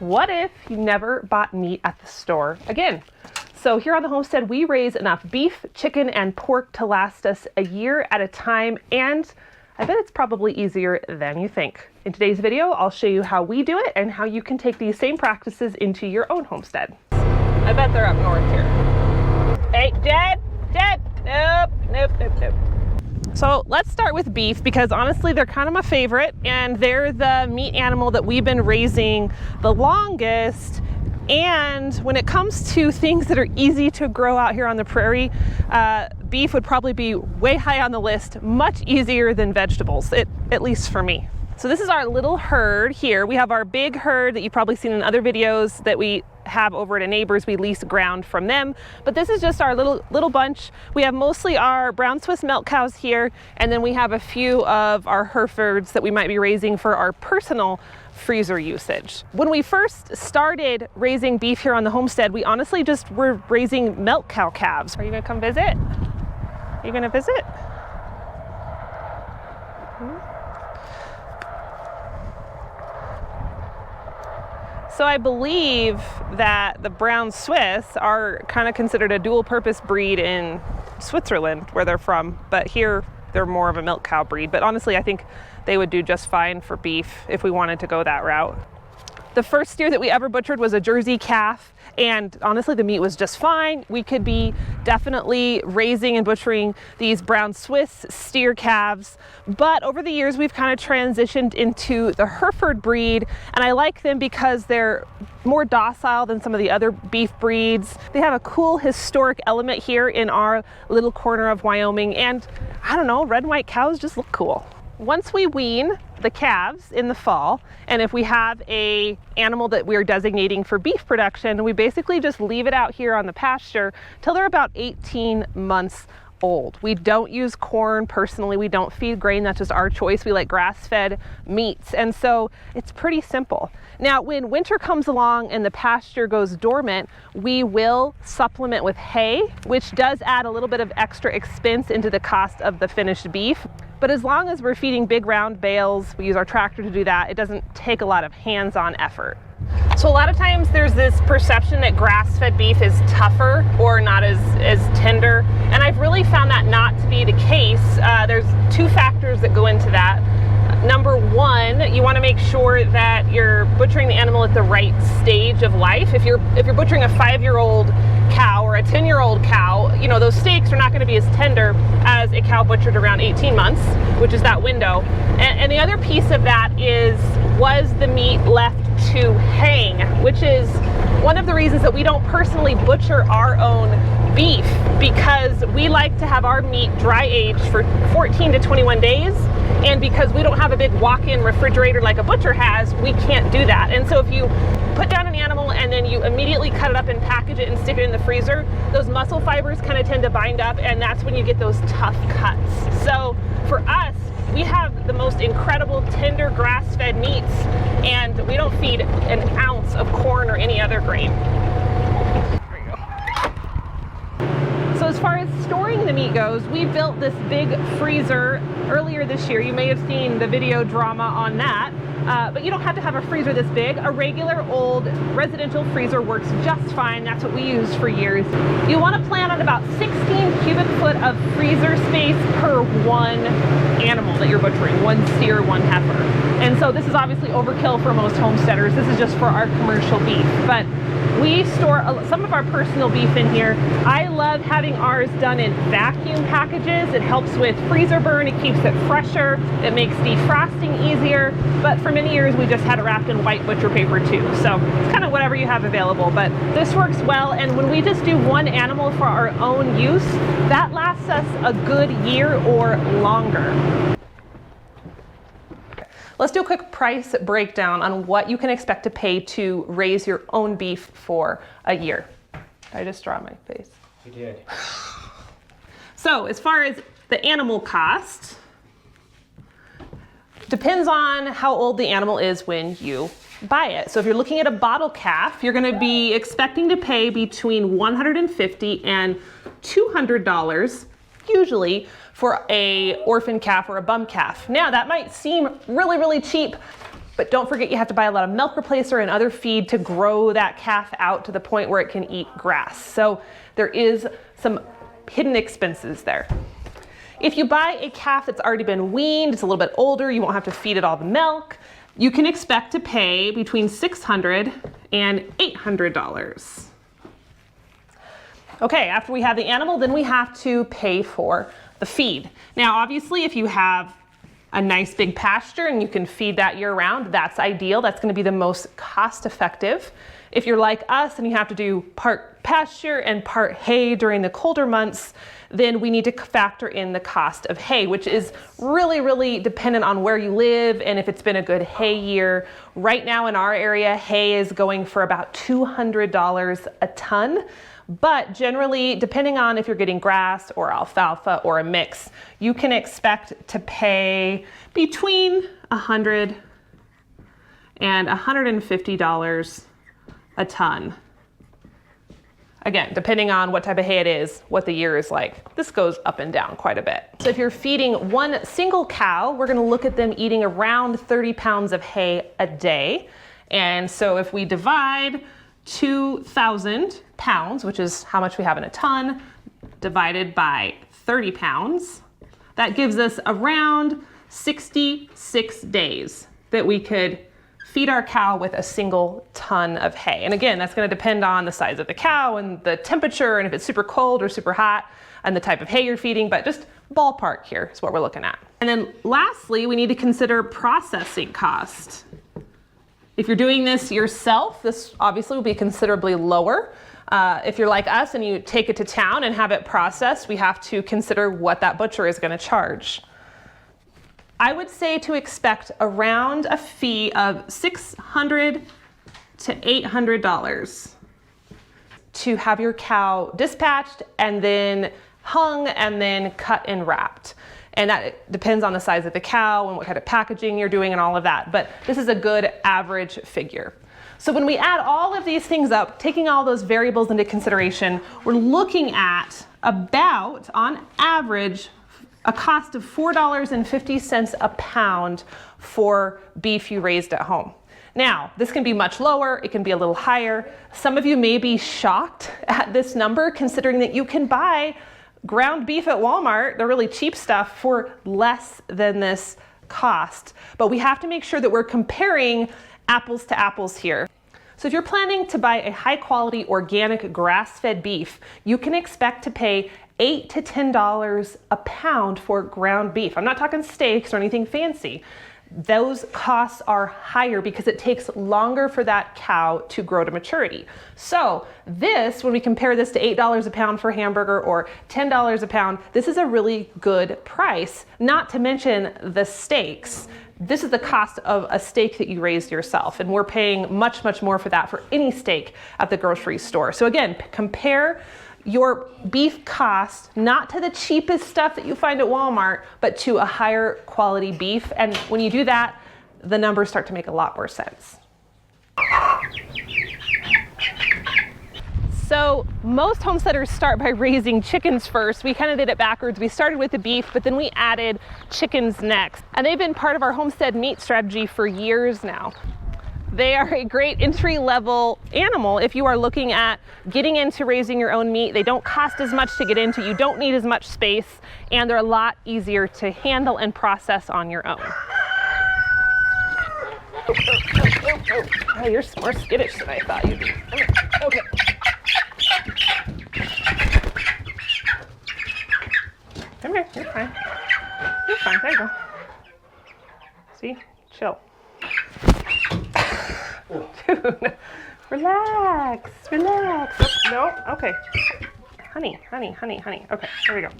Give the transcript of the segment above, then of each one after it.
what if you never bought meat at the store again? So here on the homestead, we raise enough beef, chicken, and pork to last us a year at a time, and I bet it's probably easier than you think. In today's video, I'll show you how we do it and how you can take these same practices into your own homestead. I bet they're up north here. Hey, Jed! Nope. So let's start with beef, because honestly, they're kind of my favorite, and they're the meat animal that we've been raising the longest. And when it comes to things that are easy to grow out here on the prairie, beef would probably be way high on the list, much easier than vegetables, at least for me. So this is our little herd here. We have our big herd that you've probably seen in other videos that we have over at a neighbor's. We lease ground from them, but this is just our little bunch. We have mostly our brown Swiss milk cows here, and then we have a few of our Herefords that we might be raising for our personal freezer usage. When we first started raising beef here on the homestead, we honestly just were raising milk cow calves. Are you gonna come visit? Are you gonna visit? So I believe that the brown Swiss are kind of considered a dual purpose breed in Switzerland, where they're from, but here they're more of a milk cow breed. But honestly, I think they would do just fine for beef if we wanted to go that route. The first steer that we ever butchered was a Jersey calf, and honestly, the meat was just fine. We could be definitely raising and butchering these brown Swiss steer calves, but over the years, we've kind of transitioned into the Hereford breed, and I like them because they're more docile than some of the other beef breeds. They have a cool historic element here in our little corner of Wyoming, and I don't know, red and white cows just look cool. Once we wean the calves in the fall, and if we have a animal that we're designating for beef production, we basically just leave it out here on the pasture till they're about 18 months old. We don't use corn personally. We don't feed grain. That's just our choice. We like grass-fed meats. And so it's pretty simple. Now, when winter comes along and the pasture goes dormant, we will supplement with hay, which does add a little bit of extra expense into the cost of the finished beef. But as long as we're feeding big round bales, we use our tractor to do that, it doesn't take a lot of hands-on effort. So a lot of times there's this perception that grass-fed beef is tougher or not as tender, and I've really found that not to be the case. There's two factors that go into that. Number one, you want to make sure that you're butchering the animal at the right stage of life. If you're butchering a 5-year-old cow or a 10-year-old cow, you know, those steaks are not going to be as tender as a cow butchered around 18 months, which is that window. And the other piece of that is, was the meat left to hang, which is one of the reasons that we don't personally butcher our own beef, because we like to have our meat dry aged for 14 to 21 days. And because we don't have a big walk-in refrigerator like a butcher has, we can't do that. And so if you put down an animal and then you immediately cut it up and package it and stick it in the freezer, those muscle fibers kind of tend to bind up, and that's when you get those tough cuts. So for us, we have the most incredible tender grass-fed meats, and we don't feed an ounce of corn or any other grain. There you go. So as far as storing the meat goes, we built this big freezer earlier this year. You may have seen the video drama on that, but you don't have to have a freezer this big. A regular old residential freezer works just fine. That's what we used for years. You want to plan on about 16 cubic foot of freezer space per one animal that you're butchering, one steer, one heifer. And so this is obviously overkill for most homesteaders. This is just for our commercial beef, but we store some of our personal beef in here. I love having ours done in vacuum packages. It helps with freezer burn. It keeps it fresher. It makes defrosting easier. But for many years, we just had it wrapped in white butcher paper too. So it's kind of whatever you have available, but this works well. And when we just do one animal for our own use, that lasts us a good year or longer. Let's do a quick price breakdown on what you can expect to pay to raise your own beef for a year. Did I just draw my face? You did. So as far as the animal cost, depends on how old the animal is when you buy it. So if you're looking at a bottle calf, you're going to be expecting to pay between $150 and $200 usually for a orphan calf or a bum calf. Now that might seem really, really cheap But don't forget, you have to buy a lot of milk replacer and other feed to grow that calf out to the point where it can eat grass. So there is some hidden expenses there. If you buy a calf that's already been weaned, it's a little bit older, you won't have to feed it all the milk, you can expect to pay between $600 and $800. Okay, after we have the animal, then we have to pay for the feed. Now, obviously, if you have a nice big pasture and you can feed that year round, that's ideal. That's going to be the most cost effective. If you're like us and you have to do part pasture and part hay during the colder months, then we need to factor in the cost of hay, which is really, really dependent on where you live and if it's been a good hay year. Right now in our area, hay is going for about $200 a ton. But generally, depending on if you're getting grass or alfalfa or a mix, you can expect to pay between $100 and $150 a ton. Again, depending on what type of hay it is, what the year is like. This goes up and down quite a bit. So if you're feeding one single cow, we're gonna look at them eating around 30 pounds of hay a day. And so if we divide 2,000 pounds, which is how much we have in a ton, divided by 30 pounds, that gives us around 66 days that we could feed our cow with a single ton of hay. And again, that's going to depend on the size of the cow and the temperature and if it's super cold or super hot and the type of hay you're feeding, but just ballpark here is what we're looking at. And then lastly, we need to consider processing cost. If you're doing this yourself, this obviously will be considerably lower. If you're like us and you take it to town and have it processed, we have to consider what that butcher is going to charge. I would say to expect around a fee of $600 to $800 to have your cow dispatched and then hung and then cut and wrapped. And that depends on the size of the cow and what kind of packaging you're doing and all of that. But this is a good average figure. So when we add all of these things up, taking all those variables into consideration, we're looking at about, on average, a cost of $4.50 a pound for beef you raised at home. Now, this can be much lower, it can be a little higher. Some of you may be shocked at this number, considering that you can buy ground beef at Walmart, the really cheap stuff, for less than this cost. But we have to make sure that we're comparing apples to apples here. So if you're planning to buy a high quality organic grass-fed beef, you can expect to pay $8 to $10 a pound for ground beef. I'm not talking steaks or anything fancy. Those costs are higher because it takes longer for that cow to grow to maturity. So this, when we compare this to $8 a pound for hamburger or $10 a pound, this is a really good price, not to mention the steaks. This is the cost of a steak that you raised yourself, and we're paying much, much more for that for any steak at the grocery store. So again, compare your beef cost not to the cheapest stuff that you find at Walmart, but to a higher quality beef. And when you do that, the numbers start to make a lot more sense. So most homesteaders start by raising chickens first. We kind of did it backwards. We started with the beef, but then we added chickens next. And they've been part of our homestead meat strategy for years now. They are a great entry-level animal if you are looking at getting into raising your own meat. They don't cost as much to get into, you don't need as much space, and they're a lot easier to handle and process on your own. Oh, you're more skittish than I thought you'd be. Okay. Come here, you're fine. You're fine, there you go. See? Chill. Dude, relax, relax. Oh, no, okay. Honey. Okay, there we go.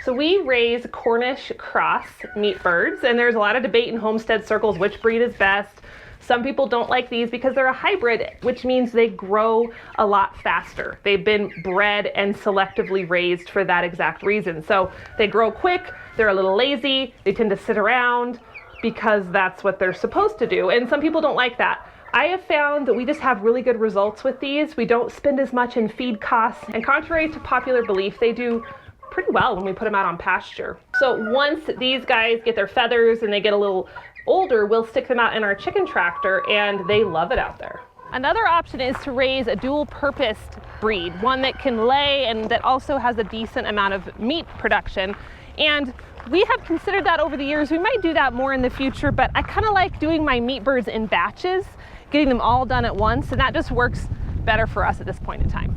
So we raise Cornish cross meat birds, and there's a lot of debate in homestead circles which breed is best. Some people don't like these because they're a hybrid, which means they grow a lot faster. They've been bred and selectively raised for that exact reason. So they grow quick, they're a little lazy, they tend to sit around because that's what they're supposed to do. And some people don't like that. I have found that we just have really good results with these. We don't spend as much in feed costs, and contrary to popular belief, they do pretty well when we put them out on pasture. So once these guys get their feathers and they get a little older, we'll stick them out in our chicken tractor, and they love it out there. Another option is to raise a dual-purpose breed, one that can lay and that also has a decent amount of meat production. And we have considered that over the years. We might do that more in the future, but I kind of like doing my meat birds in batches, getting them all done at once, and that just works better for us at this point in time.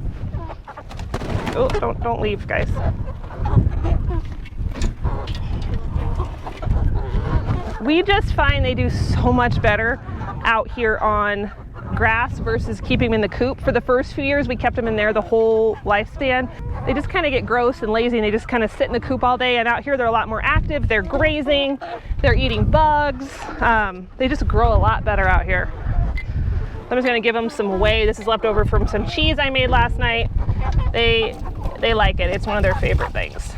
Oh, don't leave, guys. We just find they do so much better out here on grass versus keeping them in the coop. For the first few years, we kept them in there the whole lifespan. They just kind of get gross and lazy, and they just kind of sit in the coop all day. And out here, they're a lot more active. They're grazing, they're eating bugs. They just grow a lot better out here. I'm just gonna give them some whey. This is left over from some cheese I made last night. They like it. It's one of their favorite things.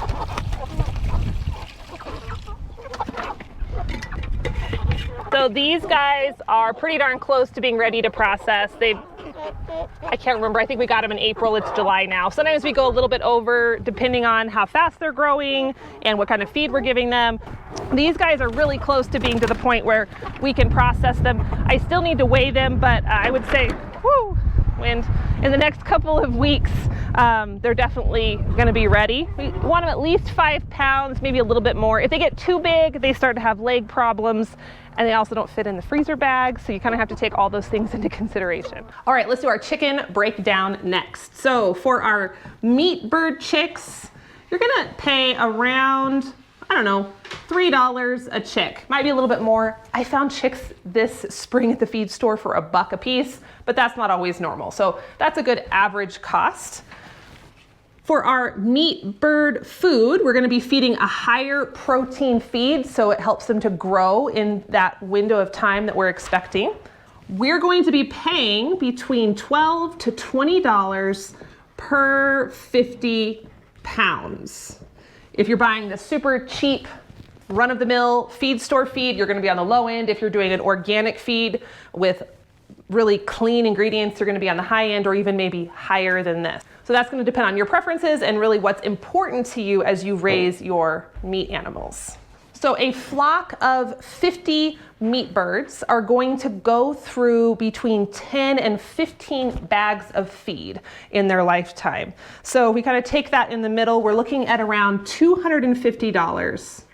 So these guys are pretty darn close to being ready to process. I can't remember, I think we got them in April, it's July now. Sometimes we go a little bit over depending on how fast they're growing and what kind of feed we're giving them. These guys are really close to being to the point where we can process them. I still need to weigh them, but I would say, wind, in the next couple of weeks, they're definitely gonna be ready. We want them at least 5 pounds, maybe a little bit more. If they get too big, they start to have leg problems, and they also don't fit in the freezer bag, so you kind of have to take all those things into consideration. All right, let's do our chicken breakdown next. So for our meat bird chicks, you're gonna pay around, I don't know, $3 a chick. Might be a little bit more. I found chicks this spring at the feed store for $1 a piece, but that's not always normal. So that's a good average cost. For our meat bird food, we're gonna be feeding a higher protein feed, so it helps them to grow in that window of time that we're expecting. We're going to be paying between $12 to $20 per 50 pounds. If you're buying the super cheap, run-of-the-mill feed store feed, you're gonna be on the low end. If you're doing an organic feed with really clean ingredients, you're gonna be on the high end, or even maybe higher than this. So that's gonna depend on your preferences and really what's important to you as you raise your meat animals. So a flock of 50 meat birds are going to go through between 10 and 15 bags of feed in their lifetime. So we kind of take that in the middle. We're looking at around $250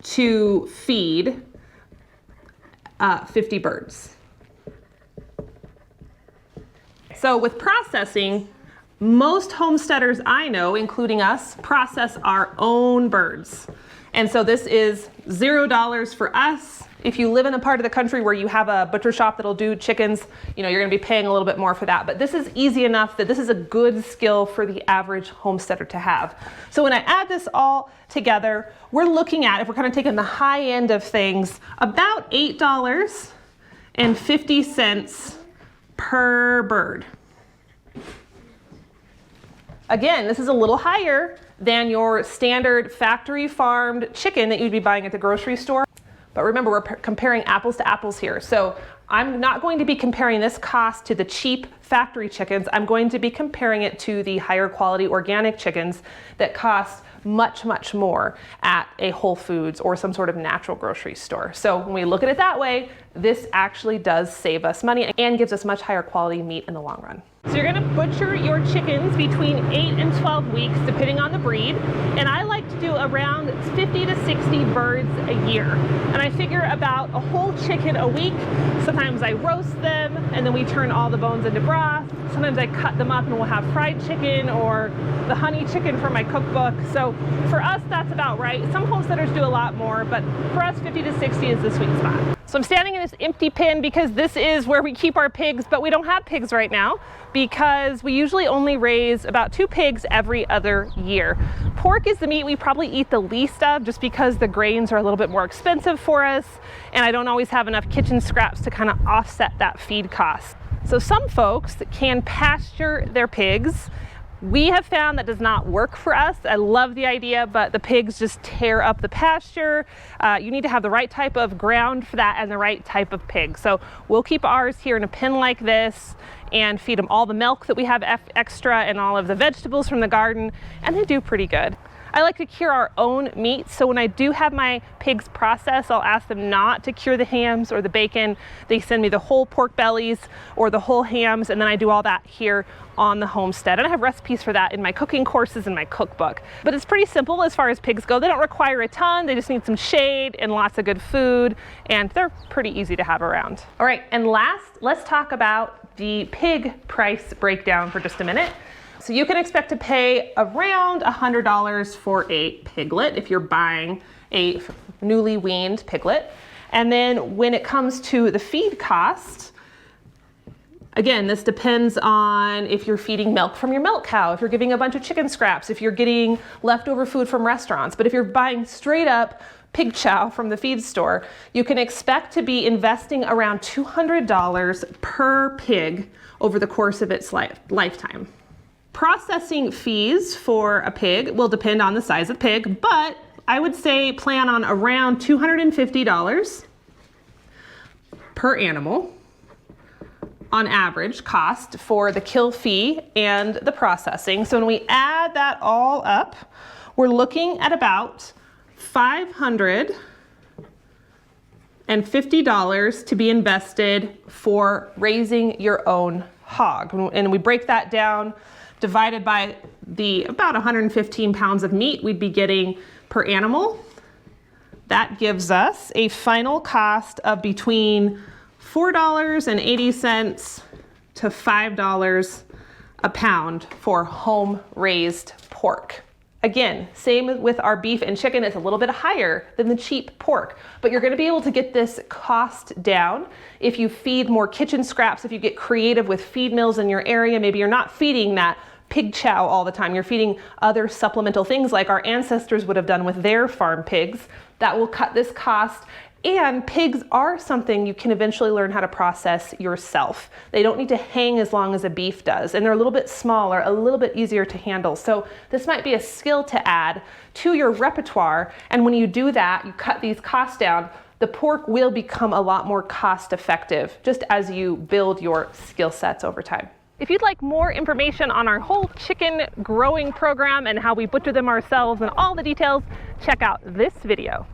to feed 50 birds. So with processing, most homesteaders I know, including us, process our own birds. And so this is $0 for us. If you live in a part of the country where you have a butcher shop that'll do chickens, you're gonna be paying a little bit more for that. But this is easy enough that this is a good skill for the average homesteader to have. So when I add this all together, we're looking at, if we're kind of taking the high end of things, about $8.50 per bird. Again, this is a little higher than your standard factory farmed chicken that you'd be buying at the grocery store. But remember, we're comparing apples to apples here. So I'm not going to be comparing this cost to the cheap factory chickens. I'm going to be comparing it to the higher quality organic chickens that cost much, much more at a Whole Foods or some sort of natural grocery store. So when we look at it that way, this actually does save us money and gives us much higher quality meat in the long run. So you're gonna butcher your chickens between 8 and 12 weeks, depending on the breed. And I like to do around 50 to 60 birds a year. And I figure about a whole chicken a week. Sometimes I roast them and then we turn all the bones into broth. Sometimes I cut them up and we'll have fried chicken or the honey chicken from my cookbook. So for us, that's about right. Some homesteaders do a lot more, but for us, 50 to 60 is the sweet spot. So I'm standing in this empty pen because this is where we keep our pigs, but we don't have pigs right now because we usually only raise about 2 pigs every other year. Pork is the meat we probably eat the least of just because the grains are a little bit more expensive for us, and I don't always have enough kitchen scraps to kind of offset that feed cost. So some folks can pasture their pigs. We have found that does not work for us. I love the idea, but the pigs just tear up the pasture. You need to have the right type of ground for that and the right type of pig. So we'll keep ours here in a pen like this and feed them all the milk that we have extra and all of the vegetables from the garden, and they do pretty good. I like to cure our own meats, so when I do have my pigs processed, I'll ask them not to cure the hams or the bacon. They send me the whole pork bellies or the whole hams, and then I do all that here on the homestead. And I have recipes for that in my cooking courses in my cookbook. But it's pretty simple as far as pigs go. They don't require a ton, they just need some shade and lots of good food, and they're pretty easy to have around. All right, and last, let's talk about the pig price breakdown for just a minute. So you can expect to pay around $100 for a piglet if you're buying a newly weaned piglet. And then when it comes to the feed cost, again, this depends on if you're feeding milk from your milk cow, if you're giving a bunch of chicken scraps, if you're getting leftover food from restaurants. But if you're buying straight up pig chow from the feed store, you can expect to be investing around $200 per pig over the course of its lifetime. Processing fees for a pig will depend on the size of the pig, but I would say plan on around $250 per animal on average cost for the kill fee and the processing. So when we add that all up, we're looking at about $550 to be invested for raising your own hog. And we break that down, divided by the about 115 pounds of meat we'd be getting per animal. That gives us a final cost of between $4.80 to $5 a pound for home-raised pork. Again, same with our beef and chicken, it's a little bit higher than the cheap pork, but you're gonna be able to get this cost down if you feed more kitchen scraps, if you get creative with feed mills in your area. Maybe you're not feeding that pig chow all the time, you're feeding other supplemental things like our ancestors would have done with their farm pigs. That will cut this cost. And pigs are something you can eventually learn how to process yourself. They don't need to hang as long as a beef does, and they're a little bit smaller, a little bit easier to handle. So this might be a skill to add to your repertoire, and when you do that, you cut these costs down, the pork will become a lot more cost effective just as you build your skill sets over time. If you'd like more information on our whole chicken growing program and how we butcher them ourselves and all the details, check out this video.